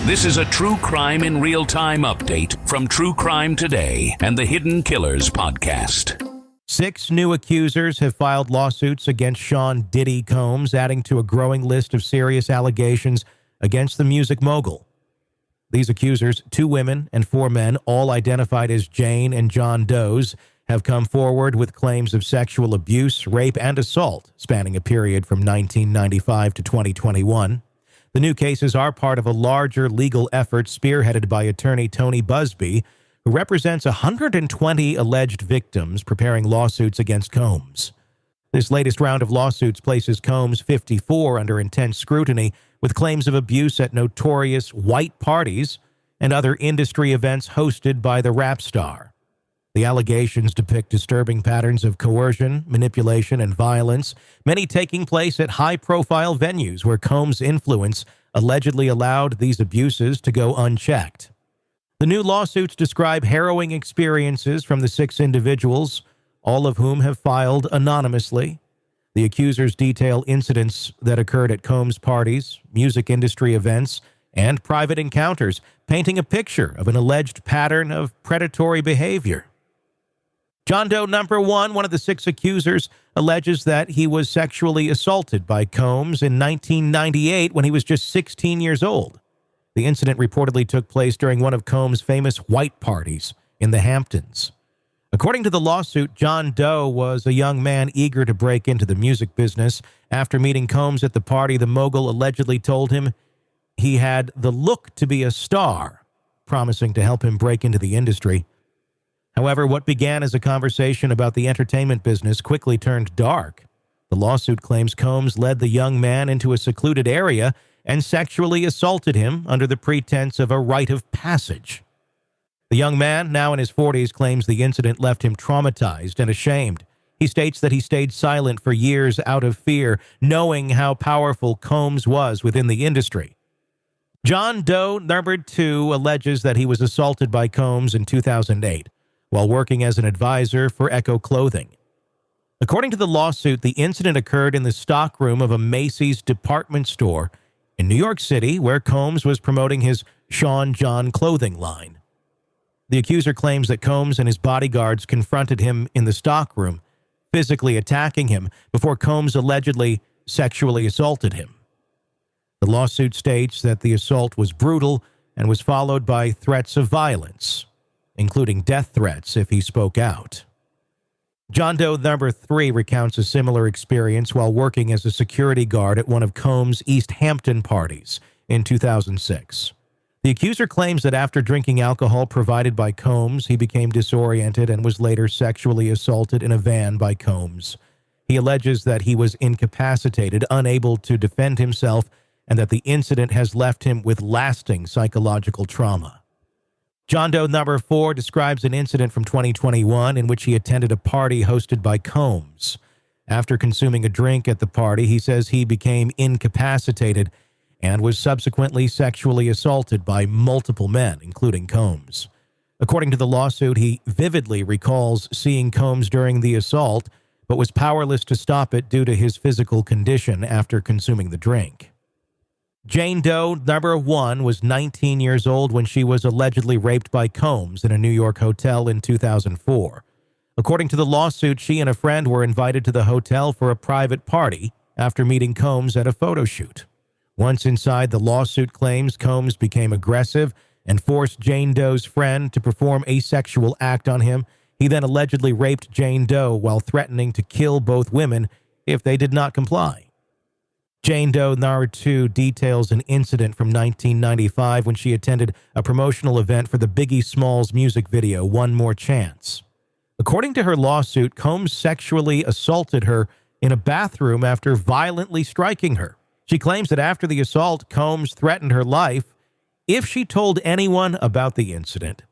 This is a true crime in real time update from True Crime Today and the Hidden Killers podcast. 6 new accusers have filed lawsuits against Sean Diddy Combs, adding to a growing list of serious allegations against the music mogul. These accusers, 2 women and 4 men, all identified as Jane and John Does, have come forward with claims of sexual abuse, rape, and assault spanning a period from 1995 to 2021. The new cases are part of a larger legal effort spearheaded by attorney Tony Busby, who represents 120 alleged victims preparing lawsuits against Combs. This latest round of lawsuits places Combs, 54, under intense scrutiny with claims of abuse at notorious white parties and other industry events hosted by the rap star. The allegations depict disturbing patterns of coercion, manipulation, and violence, many taking place at high-profile venues where Combs' influence allegedly allowed these abuses to go unchecked. The new lawsuits describe harrowing experiences from the 6 individuals, all of whom have filed anonymously. The accusers detail incidents that occurred at Combs' parties, music industry events, and private encounters, painting a picture of an alleged pattern of predatory behavior. John Doe number 1, one of the 6 accusers, alleges that he was sexually assaulted by Combs in 1998 when he was just 16 years old. The incident reportedly took place during one of Combs' famous white parties in the Hamptons. According to the lawsuit, John Doe was a young man eager to break into the music business. After meeting Combs at the party, the mogul allegedly told him he had the look to be a star, promising to help him break into the industry. However, what began as a conversation about the entertainment business quickly turned dark. The lawsuit claims Combs led the young man into a secluded area and sexually assaulted him under the pretense of a rite of passage. The young man, now in his 40s, claims the incident left him traumatized and ashamed. He states that he stayed silent for years out of fear, knowing how powerful Combs was within the industry. John Doe number 2 alleges that he was assaulted by Combs in 2008. While working as an advisor for Echo Clothing. According to the lawsuit, the incident occurred in the stockroom of a Macy's department store in New York City, where Combs was promoting his Sean John clothing line. The accuser claims that Combs and his bodyguards confronted him in the stockroom, physically attacking him before Combs allegedly sexually assaulted him. The lawsuit states that the assault was brutal and was followed by threats of violence, including death threats if he spoke out. John Doe number 3 recounts a similar experience while working as a security guard at one of Combs' East Hampton parties in 2006. The accuser claims that after drinking alcohol provided by Combs, he became disoriented and was later sexually assaulted in a van by Combs. He alleges that he was incapacitated, unable to defend himself, and that the incident has left him with lasting psychological trauma. John Doe number 4 describes an incident from 2021 in which he attended a party hosted by Combs. After consuming a drink at the party, he says he became incapacitated and was subsequently sexually assaulted by multiple men, including Combs. According to the lawsuit, he vividly recalls seeing Combs during the assault, but was powerless to stop it due to his physical condition after consuming the drink. Jane Doe number 1 was 19 years old when she was allegedly raped by Combs in a New York hotel in 2004. According to the lawsuit, she and a friend were invited to the hotel for a private party after meeting Combs at a photo shoot. Once inside, the lawsuit claims Combs became aggressive and forced Jane Doe's friend to perform a sexual act on him. He then allegedly raped Jane Doe while threatening to kill both women if they did not comply. Jane Doe number 2 details an incident from 1995 when she attended a promotional event for the Biggie Smalls music video, One More Chance. According to her lawsuit, Combs sexually assaulted her in a bathroom after violently striking her. She claims that after the assault, Combs threatened her life if she told anyone about the incident.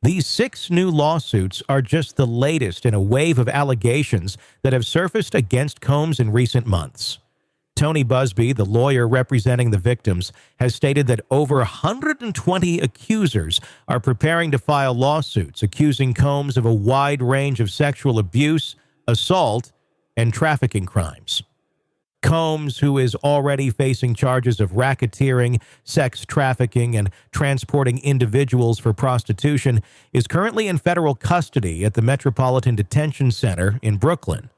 These 6 new lawsuits are just the latest in a wave of allegations that have surfaced against Combs in recent months. Tony Busby, the lawyer representing the victims, has stated that over 120 accusers are preparing to file lawsuits accusing Combs of a wide range of sexual abuse, assault, and trafficking crimes. Combs, who is already facing charges of racketeering, sex trafficking, and transporting individuals for prostitution, is currently in federal custody at the Metropolitan Detention Center in Brooklyn.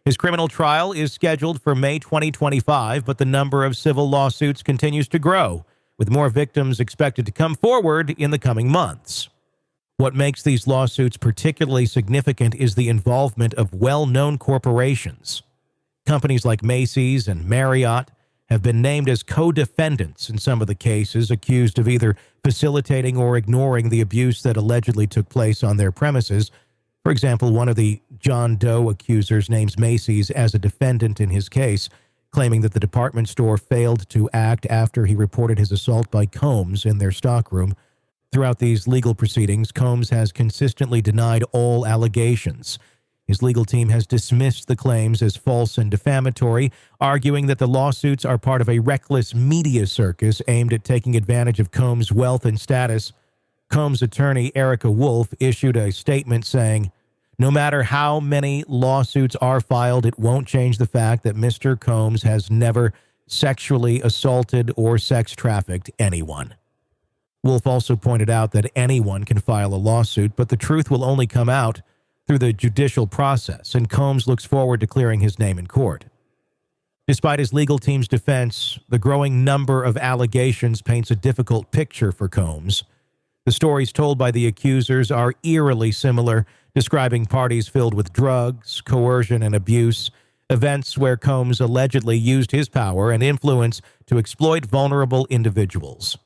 His criminal trial is scheduled for May 2025, but the number of civil lawsuits continues to grow, with more victims expected to come forward in the coming months. What makes these lawsuits particularly significant is the involvement of well-known corporations. Companies like Macy's and Marriott have been named as co-defendants in some of the cases, accused of either facilitating or ignoring the abuse that allegedly took place on their premises. For example, one of the John Doe accusers names Macy's as a defendant in his case, claiming that the department store failed to act after he reported his assault by Combs in their stockroom. Throughout these legal proceedings, Combs has consistently denied all allegations. His legal team has dismissed the claims as false and defamatory, arguing that the lawsuits are part of a reckless media circus aimed at taking advantage of Combs' wealth and status. Combs' attorney, Erica Wolf, issued a statement saying, "No matter how many lawsuits are filed, it won't change the fact that Mr. Combs has never sexually assaulted or sex trafficked anyone." Wolf also pointed out that anyone can file a lawsuit, but the truth will only come out through the judicial process, and Combs looks forward to clearing his name in court. Despite his legal team's defense, the growing number of allegations paints a difficult picture for Combs. The stories told by the accusers are eerily similar, describing parties filled with drugs, coercion, and abuse, events where Combs allegedly used his power and influence to exploit vulnerable individuals.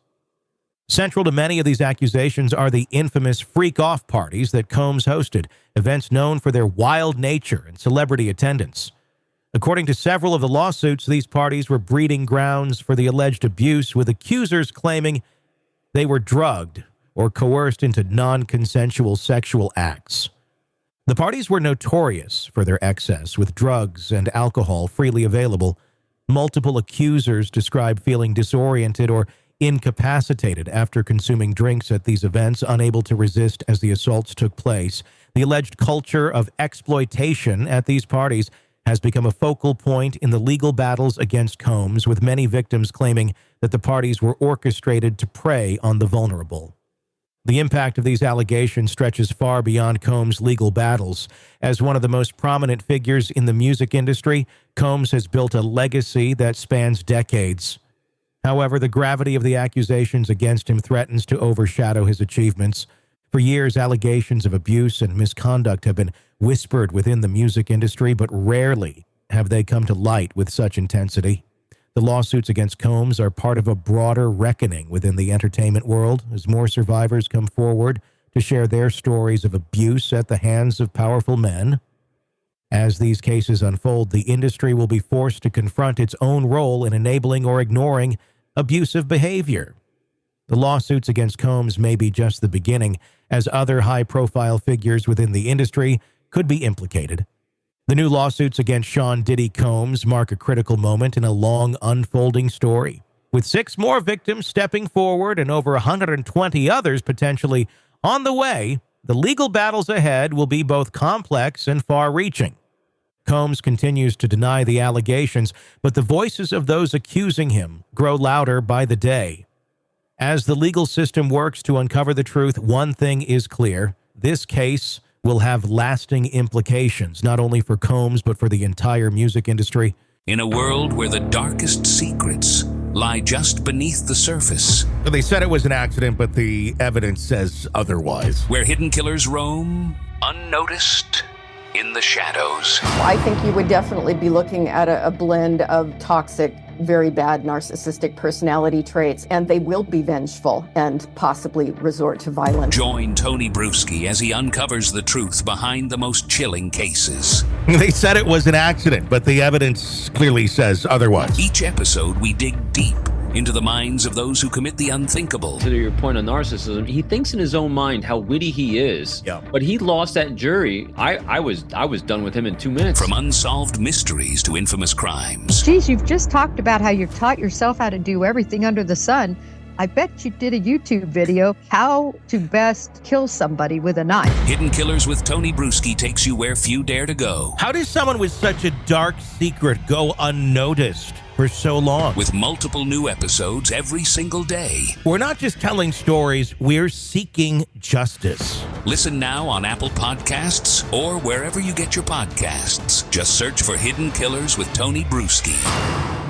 Central to many of these accusations are the infamous freak-off parties that Combs hosted, events known for their wild nature and celebrity attendance. According to several of the lawsuits, these parties were breeding grounds for the alleged abuse, with accusers claiming they were drugged or coerced into non-consensual sexual acts. The parties were notorious for their excess, with drugs and alcohol freely available. Multiple accusers describe feeling disoriented or incapacitated after consuming drinks at these events, unable to resist as the assaults took place. The alleged culture of exploitation at these parties has become a focal point in the legal battles against Combs, with many victims claiming that the parties were orchestrated to prey on the vulnerable. The impact of these allegations stretches far beyond Combs' legal battles. As one of the most prominent figures in the music industry, Combs has built a legacy that spans decades. However, the gravity of the accusations against him threatens to overshadow his achievements. For years, allegations of abuse and misconduct have been whispered within the music industry, but rarely have they come to light with such intensity. The lawsuits against Combs are part of a broader reckoning within the entertainment world as more survivors come forward to share their stories of abuse at the hands of powerful men. As these cases unfold, the industry will be forced to confront its own role in enabling or ignoring abusive behavior. The lawsuits against Combs may be just the beginning, as other high-profile figures within the industry could be implicated. The new lawsuits against Sean Diddy Combs mark a critical moment in a long unfolding story. With 6 more victims stepping forward and over 120 others potentially on the way, the legal battles ahead will be both complex and far-reaching. Combs continues to deny the allegations, but the voices of those accusing him grow louder by the day. As the legal system works to uncover the truth, one thing is clear: this case will have lasting implications, not only for Combs, but for the entire music industry. In a world where the darkest secrets lie just beneath the surface. They said it was an accident, but the evidence says otherwise. Where hidden killers roam, unnoticed, in the shadows. I think you would definitely be looking at a blend of toxic, very bad narcissistic personality traits, and they will be vengeful and possibly resort to violence. Join Tony Bruschi as he uncovers the truth behind the most chilling cases. They said it was an accident, but the evidence clearly says otherwise. Each episode, we dig deep into the minds of those who commit the unthinkable. To your point on narcissism, he thinks in his own mind how witty he is. Yeah. But he lost that jury. I was done with him in 2 minutes. From unsolved mysteries to infamous crimes. Geez, you've just talked about how you've taught yourself how to do everything under the sun. I bet you did a YouTube video, how to best kill somebody with a knife. Hidden Killers with Tony Bruschi takes you where few dare to go. How does someone with such a dark secret go unnoticed for so long? With multiple new episodes every single day. We're not just telling stories, we're seeking justice. Listen now on Apple Podcasts or wherever you get your podcasts. Just search for Hidden Killers with Tony Bruschi.